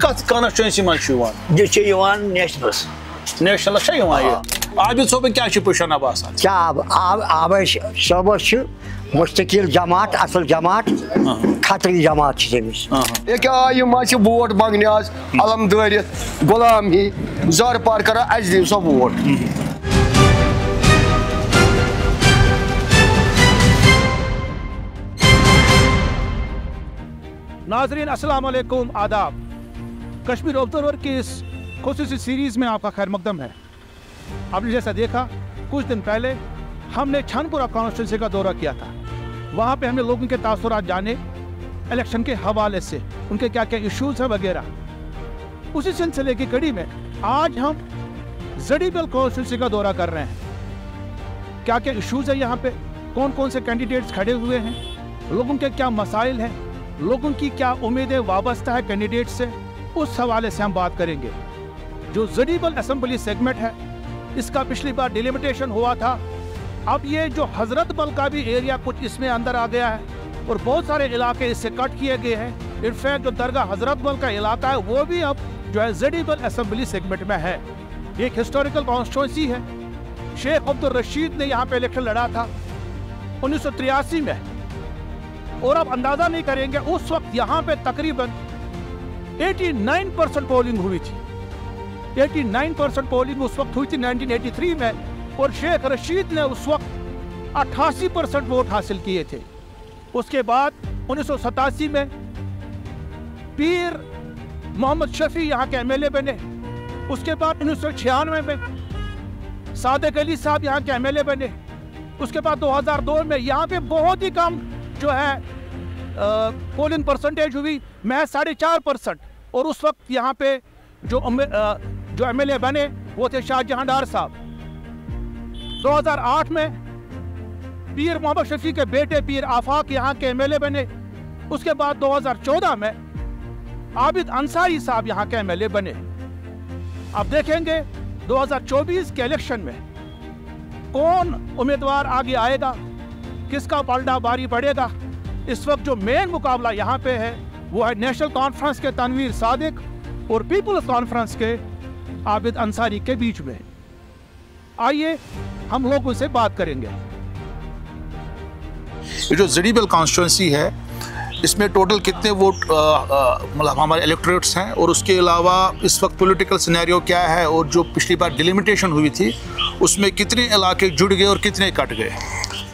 کت کانسٹیچوینسی منٛز چھُ یِوان؟ یہ چھُ یِوان نیشنلس. نیشنلس چھا یِوان یہِ؟ عابد صٲبن کیٛاہ چھُ پوزیشنا باسان؟ کیا آبد صٲبس چھُ مستقل جماعت اصل جماعت خطری جماعت چھِ تٔمِس. ییٚکیٛاہ آے یِم اَسہِ ووٹ منٛگنہِ آز علم دٲرِتھ غلام ہی زارٕ پار کران اَسہِ دِیِو سا ووٹ. ناظرین السلام علیکم، آداب. کشمیر آبزرور کی اس خصوصی سیریز میں آپ کا خیر مقدم ہے. آپ نے جیسا دیکھا کچھ دن پہلے ہم نے چھن پورہ کانسٹیچوئنسی کا دورہ کیا تھا. وہاں پہ ہم نے لوگوں کے تاثرات جانے الیکشن کے حوالے سے، ان کے کیا کیا ایشوز ہیں وغیرہ. اسی سلسلے کی کڑی میں آج ہم زڑی بل کانسٹیچوئنسی کا دورہ کر رہے ہیں. کیا کیا ایشوز ہیں یہاں پہ، کون کون سے کینڈیڈیٹس کھڑے ہوئے ہیں، لوگوں کے کیا مسائل ہیں، لوگوں کی کیا امیدیں وابستہ ہے کینڈیڈیٹ سے، اس حوالے سے ہم بات کریں گے. جو زڑیبل اسمبلی سیگمنٹ ہے اس کا پچھلی بار ڈیلیمیٹیشن ہوا تھا. اب یہ جو حضرت بل کا بھی ایریا کچھ اس میں اندر آ گیا ہے اور بہت سارے علاقے اس سے کٹ کیے گئے ہیں. انفیکٹ جو درگاہ حضرت بل کا علاقہ ہے وہ بھی اب جو ہے زڑیبل اسمبلی سیگمنٹ میں ہے. یہ ایک ہسٹوریکل کانسٹیچوئنسی ہے. شیخ عبدالرشید نے یہاں پہ الیکشن لڑا تھا 1983 میں، اور اب اندازہ نہیں کریں گے اس وقت یہاں پہ تقریباً 89% پولنگ ہوئی تھی. 89% پولنگ اس وقت ہوئی تھی 1983 میں، اور شیخ رشید نے اس وقت 88% ووٹ حاصل کیے تھے. اس کے بعد 1987 میں پیر محمد شفیع یہاں کے ایم ایل اے بنے. اس کے بعد 1996 میں صادق علی صاحب یہاں کے ایم ایل اے بنے. اس کے بعد 2002 میں یہاں پہ بہت ہی کم جو ہے پولنگ پرسنٹیج ہوئی، محض 4.5%. اور اس وقت یہاں پہ جو ایم ایل اے بنے وہ تھے شاہ جہاں ڈار صاحب. 2008 میں پیر محمد شفیع کے بیٹے پیر آفاق یہاں کے ایم ایل اے بنے. اس کے بعد 2014 میں عابد انصاری صاحب یہاں کے ایم ایل اے بنے. اب دیکھیں گے 2024 کے الیکشن میں کون امیدوار آگے آئے گا، کس کا پلڑا باری پڑے گا. اس وقت جو مین مقابلہ یہاں پہ ہے وہ ہے نیشنل کانفرنس کے تنویر صادق اور پیپلز کانفرنس کے عابد انصاری کے بیچ میں. آئیے ہم لوگوں سے بات کریں گے. یہ جو زڑیبل کانسٹیچوئنسی ہے اس میں ٹوٹل کتنے ووٹ مطلب ہمارے الیکٹوریٹس ہیں، اور اس کے علاوہ اس وقت پولیٹیکل سینیریو کیا ہے، اور جو پچھلی بار ڈیلیمیٹیشن ہوئی تھی اس میں کتنے علاقے جڑ گئے اور کتنے کٹ گئے؟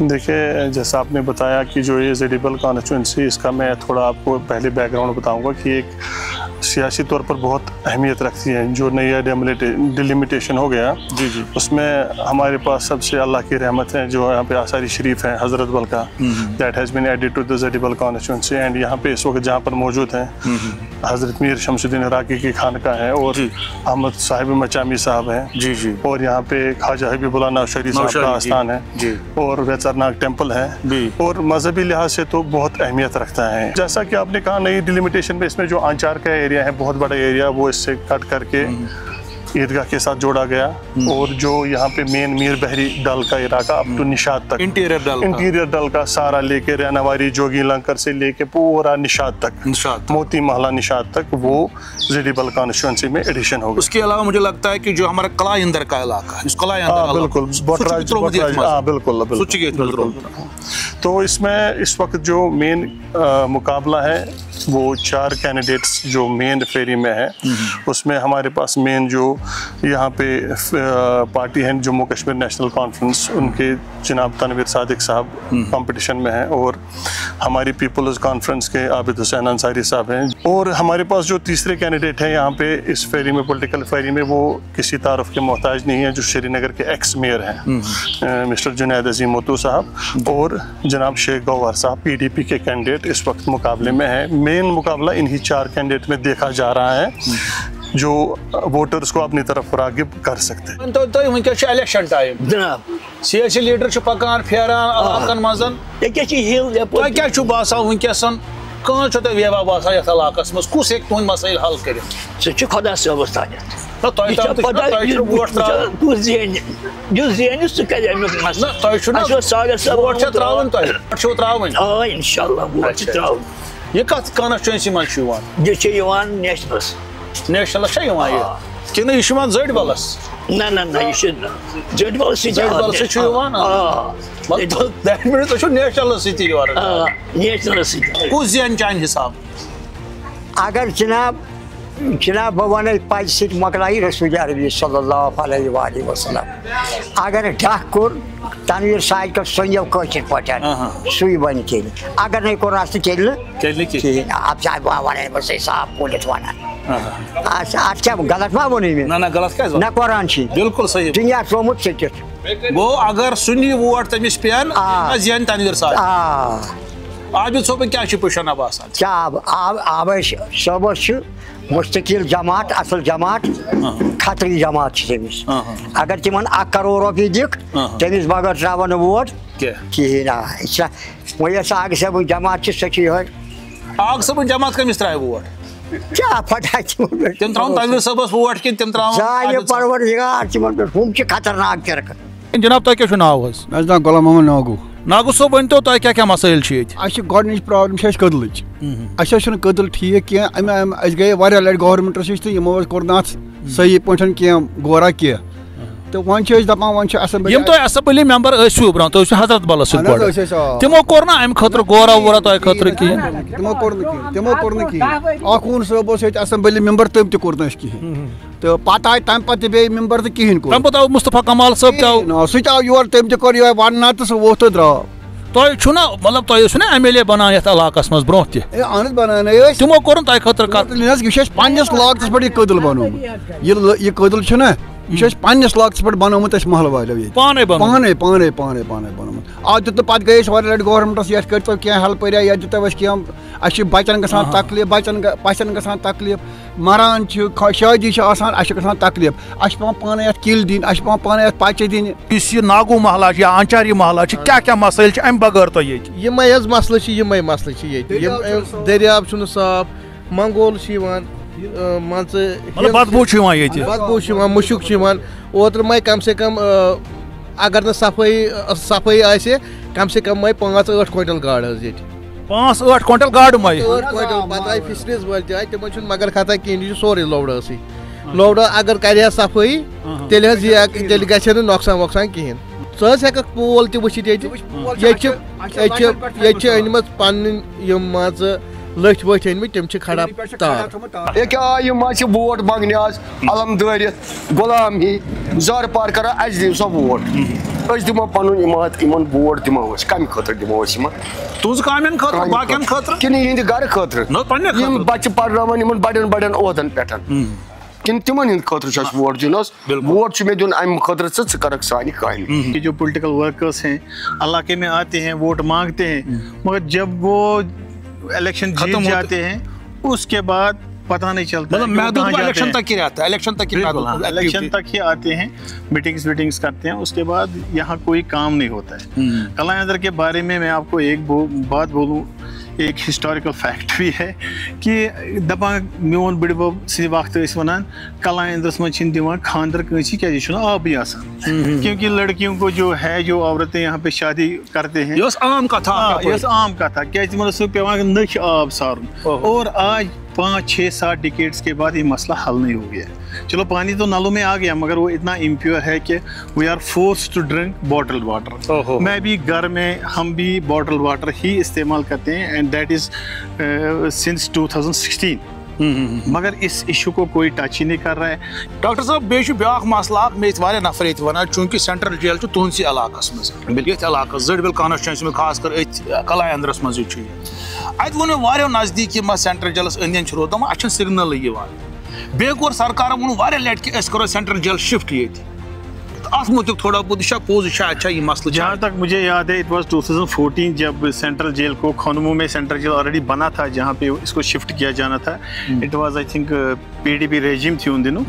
دیکھیں، جیسا آپ نے بتایا کہ جو یہ زڑیبل کانسٹیچوئنسی، اس کا میں تھوڑا آپ کو پہلے بیک گراؤنڈ بتاؤں گا کہ ایک سیاسی طور پر بہت اہمیت رکھتی ہے. جو نیا ڈیلیمیٹیشن ہو گیا اس میں ہمارے پاس سب سے اللہ کی رحمت ہے جو یہاں پہ آثاری شریف ہے حضرت بل کا، that has been added to the Zadibal constituency. And یہاں پہ اس وقت جہاں پر موجود ہیں حضرت میر شمس الدین عراقی کی خانقاہ ہے، اور احمد صاحب مچامی صاحب ہیں، اور یہاں پہ خواجہ حبیب اللہ نوشہری صاحب کا آستان ہے، اور ویچرناگ ٹیمپل ہے، اور مذہبی لحاظ سے تو بہت اہمیت رکھتا ہے. جیسا کہ آپ نے کہا نئی ڈیلیمیٹیشن میں اس میں جو آنچار کا ایریا ہے، بہت بڑا ایریا، وہ اس سے کٹ کر کے عیدگاہ کے ساتھ جوڑا گیا. اور جو یہاں پہ مین میر بحری ڈل کا علاقہ اپ ٹو نشاد تک، انٹیریئر ڈل کا سارا لے کے رہنواری جوگی لنکر سے لے کے پورا نشاد تک، موتی محلہ نشاد تک، وہ زڑیبل کانسٹیچوئنسی میں ایڈیشن ہوگا. اس کے علاوہ مجھے لگتا ہے کہ جو ہمارا قلعہ اندر کا علاقہ ہے، بالکل. تو اس میں اس وقت جو مین مقابلہ ہے وہ 4 کینڈیڈیٹس جو مین فیری میں ہے. اس میں ہمارے پاس مین جو یہاں پہ پارٹی ہیں جموں کشمیر نیشنل کانفرنس، ان کے جناب تنویر صادق صاحب کمپٹیشن میں ہیں، اور ہماری پیپلز کانفرنس کے عابد حسین انصاری صاحب ہیں. اور ہمارے پاس جو تیسرے کینڈیڈیٹ ہیں یہاں پہ اس فیری میں، پولیٹیکل فیری میں، وہ کسی تعارف کے محتاج نہیں ہے، جو شری نگر کے ایکس میئر ہیں مسٹر جنید عظیم موتو صاحب، اور جناب شیخ گوہر صاحب پی ڈی پی کے کینڈیڈیٹ اس وقت مقابلے میں ہیں. مین مقابلہ انہی 4 کینڈیڈیٹ میں دیکھا جا رہا ہے جو ووٹرز کو اپنی طرف راغب کر سکتے ہیں. تو ونکس الیکشن ٹائم جناب سیاسی لیڈر پکان پھیران علاقن مزن، تۄہہِ کیٛاہ چھُ باسان ونکسن کہاں چھو تۄہہِ ویوا باسان یتھ علاقس مز، کُس ہیٚکہِ تُہنٛد مسائل حل کٔرِتھ؟ سُہ چھُ خۄدا صٲبس تانٮ۪تھ. یہ کتھ کانسٹیچوئنسی منٛز چھُ یِوان؟ یہ چھُ یِوان نیشنلس. नेशनल कि जड़ बलस ना यह जड़ बल नेशनल नेशनल कुछ जन चान हिसाब अगर जनाब बह वन पज सत मकल रसूल अरबी सल्लल्लाहु अलैहि वसल्लम अगर डह कोर तनवीर साइकिल सोयव कशर पे सुई बन तेल अगर नहीं कोर तेल अब वन बस साफ बोलित वन क्या गलत मा वोन ना गलत क्या ना कुरान बिल्कुल सही दुनिया थोमुत सटित गो अगर सुनी वोट तमिस पेन जन तनवीर साहब आबिद सोबन क्या पुशन अब क्या आबिद सोबस मुस्तकिल जमात असल जमात खतरी जमात तमिस अगर तिमन 1 करोड़ रुपये दिख तमिस बगैर त्रावन वोट कहें वही आग सबन जमात आग सबन जमात कमिस त्रा वोट क्या पता तम त्रा तनवीर साहबस वोट कि तम त्रा परवरदिगार तिमन पे हम खतरनाक तरक जनाब तक क्या नाव नाम गुलाम मोहम्मद नागू नागू सोब वन तो क्या मसाइल गोडनिच प्रॉब्लम कदलच कदल ठीक कह गए वारिया लट गवर्नमेंटस नश तो यमो कोर ना सही पे कह गोरा कह तो वन दपान वन असेंबली मेंबर ब्रो तुम हजरत बलस तमो कोर ना अम खतर गोरा वोरा तुम खतर तमो कोर अखून साहब असेंबली मेंबर तम तोर कहें तो पत आए तम पे बे मेंबर तो कहें तम पे मुस्तफा कमाल साहब सह योर तम तोर वन तो सह वो तो द्राव तुम मतलब तुम MLA बनान ये इलाकस मज ब्रो अहन बनान तमो कोर खतर यह पन्नस लाकतस पे कदल बनोमुत यह कदल यह पन्नस लाकतस पे बनोमुत महल वालों पाने बनोमुत आज दित पे गए वारिया लट गवर्नमेंटस ये करो क्या हेल्प या दित क्या बचन गसान तकलीफ पचन गसान तकलीफ मरान शादी तकलीफ पे पाने किल दिन पे पाने पचे दिन नागू महला या आंचारी महला क्या क्या मसाइल अम बगैर तो मसले दरियाब साफ मंगोल बदबू मुशुक ओतर मे कम से कम अगर न सफाई आसे कम से कम मे 5-8 क्विंटल गाड़ 5-8 क्विंटल गाड़ मे पे फिशरीज वाल तम मगर खता कहें सोरे लोड लोड अगर कर सफाई तेल ग नौकसान वोकसान कहें हेक पोल तचित अनम पन लठ वठ अनमित तम खड़ा तार क्या वोट मंगने आज अलम दारित गुलाम ही जार पार कर सो वोट दिमो पन इन वोट दिमो कम खतर दिमो तुज काम बाकियन खतर कि इहंद गर खतर बच्चे पर्रान बड़न बड़न ओहदन पे कि तिमन हंद खतर वोट दिन वोट मे दिन अम खतर कर सानी काम जो पोलिटिकल वर्कर्स हैं इलाके में आते हैं वोट मांगते हैं मगर जब वो इलेक्शन जीत जाते हैं उसके बाद पता नहीं चलता मतलब इलेक्शन तक ही रहता है इलेक्शन तक ही आते हैं मीटिंग्स करते हैं उसके बाद यहाँ कोई काम नहीं होता है कलायंदर के बारे में मैं आपको एक बात बोलूँ एक हिस्टोरिकल फैक्ट भी है कि दपान मोन बड़बब सद वक्त वन कलायंदरस मज खानदर कंसी क्या आबी क्योंकि लड़कियों को जो है जो औरतें यहाँ पे शादी करते हैं आम कथा क्या सो पे नख आब सारुन और आज 5-6-7 डिकेड्स के बाद ये मसला हल नहीं हो गया चलो पानी तो नालों में आ गया मगर वो इतना इम्प्योर है कि we are forced to drink bottled water मैं भी घर में हम भी बॉटल्ड वाटर ही इस्तेमाल करते हैं एंड दैट इज़ सिंस 2016 मगर इस इशू को कोई टच ही नहीं कर रहा है डॉक्टर साहब बे ब्या मसला मे वारिया नफर ये वन चूंकि सेंट्रल जेल तुहस इलाकस मज जड़बिल कॉन्स्टिट्यूंसी में खास कर कलायंदरस मज अत वो वारियों नजदीक सेंट्रल जेलस अंद रोदान अच्छे सिग्नल बे कोर सरकार वो वारिया लट कि करो सेंट्रल जेल शिफ्ट ये मुतक थोड़ा बहुत पोज अच्छा ये मसला जहाँ तक मुझे याद है इट वाज 2014 जब सेंट्रल जेल को खनमू में सेंट्रल जेल ऑलरेडी बना था जहाँ पे इसको शिफ्ट किया जाना था it was I think PDP regime थी उन दिनों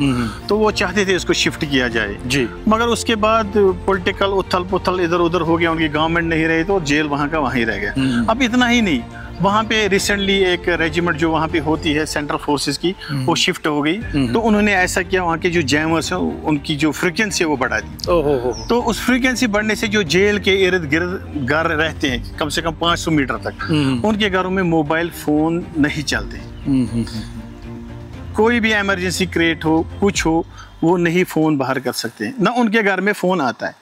तो वो चाहते थे इसको शिफ्ट किया जाए जी मगर उसके बाद पॉलिटिकल उथल पुथल इधर उधर हो गया उनकी गवर्नमेंट नहीं रही तो जेल वहाँ का वहीं रह गया अब इतना ही नहीं वहाँ पे रिसेंटली एक रेजिमेंट जो वहाँ पे होती है सेंट्रल फोर्सेस की वो शिफ्ट हो गई तो उन्होंने ऐसा किया वहाँ के जो जैमर्स हैं उनकी जो फ्रीक्वेंसी है वो बढ़ा दी तो उस फ्रीक्वेंसी बढ़ने से जो जेल के इर्द गिर्द घर रहते हैं कम से कम 500 मीटर तक उनके घरों में मोबाइल फोन नहीं चलते कोई भी इमरजेंसी क्रिएट हो, कुछ हो, वो नहीं फ़ोन बाहर कर सकते, ना उनके घर में फ़ोन आता है।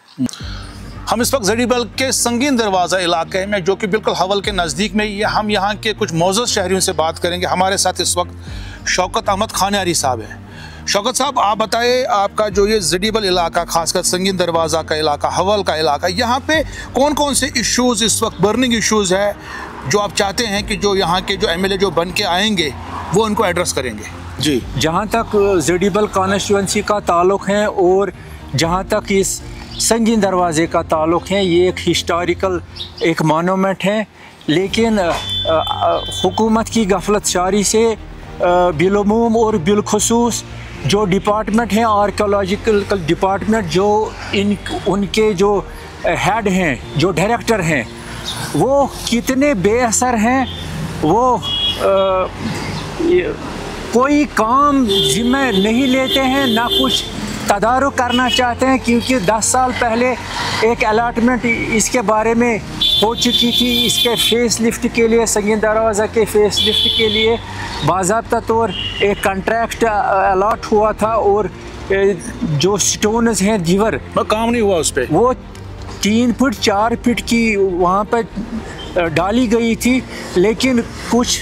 हम इस वक्त जड़ीबल के संगीन दरवाज़ा इलाके में, जो कि बिल्कुल हवल के नज़दीक में ही है, हम यहाँ के कुछ मौजूद शहरियों से बात करेंगे। हमारे साथ इस वक्त शौकत अहमद खानियारी साहब हैं। शौकत साहब, आप बताइए, आपका जो ये जड़ीबल इलाका, खासकर संगीन दरवाज़ा का इलाका, हवल का इलाका, यहाँ पे कौन कौन से इश्यूज़ इस वक्त बर्निंग इश्यूज़ है जो आप चाहते हैं कि जो यहाँ के जो MLA जो बन के आएंगे वो उनको एड्रेस करेंगे? जी, जहाँ तक जड़ीबल कॉन्स्टिट्यूंसी का ताल्लुक़ है और जहाँ तक इस संगीन दरवाज़े का ताल्लुक़ है, ये एक हिस्टोरिकल एक मोनूमेंट है, लेकिन हुकूमत की गफलत शारी से बिलुमूम और बिलखुसूस जो डिपार्टमेंट हैं, आर्कियोलॉजिकल डिपार्टमेंट, जो उनके जो हेड हैं, जो डायरेक्टर हैं, वो कितने बेअसर हैं। वो कोई काम जिम्मे नहीं लेते हैं, ना कुछ तदारुक करना चाहते हैं, क्योंकि 10 साल पहले एक अलॉटमेंट इसके बारे में हो चुकी थी। इसके फेस लिफ्ट के लिए, संगीन दरवाज़ा के फेस लिफ्ट के लिए बाज़ाब्ता तौर एक कॉन्ट्रैक्ट अलॉट हुआ था, और जो स्टोन्स हैं दीवार, काम नहीं हुआ उस पर। वो 3 फुट 4 फुट की वहाँ पर डाली गई थी, लेकिन कुछ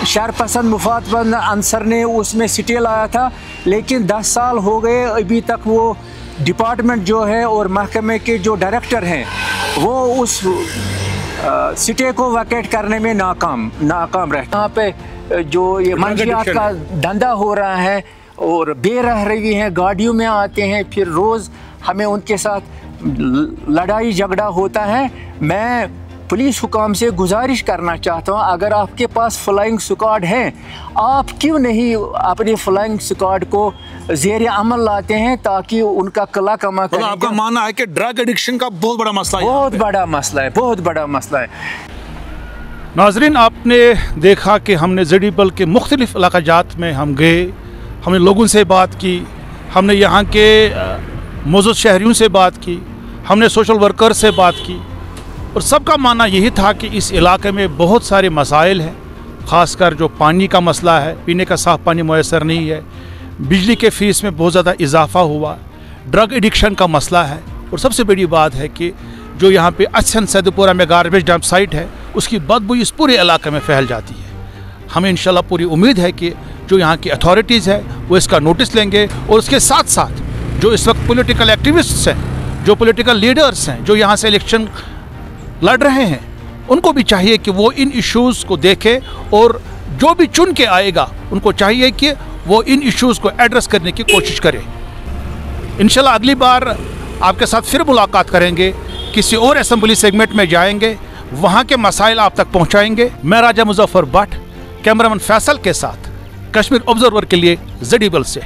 शरपसंद मुफादबंद अंसर ने उसमें स्टे लाया था, लेकिन 10 साल हो गए, अभी तक वो डिपार्टमेंट जो है और महकमे के जो डायरेक्टर हैं वो उस स्टे को वैकेट करने में नाकाम रहे। यहाँ पे जो ये मंशियात का धंधा हो रहा है और बेरह रही हैं, गाड़ियों में आते हैं, फिर रोज़ हमें उनके साथ लड़ाई झगड़ा होता है। मैं पुलिस हुकाम से गुजारिश करना चाहता हूँ, अगर आपके पास फ्लाइंग स्क्वाड है, आप क्यों नहीं अपने फ्लाइंग स्क्वाड को ज़ेर अमल लाते हैं, ताकि उनका कला कमा कर। आपका मानना है कि ड्रग एडिक्शन का बहुत बड़ा मसला है? बहुत बड़ा मसला है, बहुत बड़ा मसला है। नाज़रीन, आपने देखा कि हमने जड़ीबल के मुख्तलिफ इलाक़ाजात में हम गए, हमने लोगों से बात की, हमने यहाँ के मौजूद शहरियों से बात की, हमने सोशल वर्कर से बात की, और सबका मानना यही था कि इस इलाके में बहुत सारे मसाइल हैं। ख़ासकर जो पानी का मसला है, पीने का साफ़ पानी मैसर नहीं है, बिजली के फ़ीस में बहुत ज़्यादा इजाफ़ा हुआ, ड्रग एडिक्शन का मसला है, और सबसे बड़ी बात है कि जो यहाँ पे अच्छन सैदपुरा में गार्बेज डंप साइट है, उसकी बदबू इस पूरे इलाके में फैल जाती है। हमें इंशाल्लाह पूरी उम्मीद है कि जो यहाँ की अथॉरिटीज़ है वो इसका नोटिस लेंगे, और उसके साथ साथ जो इस वक्त पॉलिटिकल एक्टिविस्ट्स हैं, जो पॉलिटिकल लीडर्स हैं, जो यहाँ से इलेक्शन लड़ रहे हैं, उनको भी चाहिए कि वो इन इश्यूज़ को देखें, और जो भी चुन के आएगा उनको चाहिए कि वो इन इश्यूज़ को एड्रेस करने की कोशिश करें। इंशाल्लाह अगली बार आपके साथ फिर मुलाकात करेंगे, किसी और असेंबली सेगमेंट में जाएंगे, वहाँ के मसाइल आप तक पहुँचाएंगे। मैं राजा मुजफ्फर भट्ट, कैमरामैन फैसल के साथ, कश्मीर ऑब्जर्वर के लिए जड़ीबल से।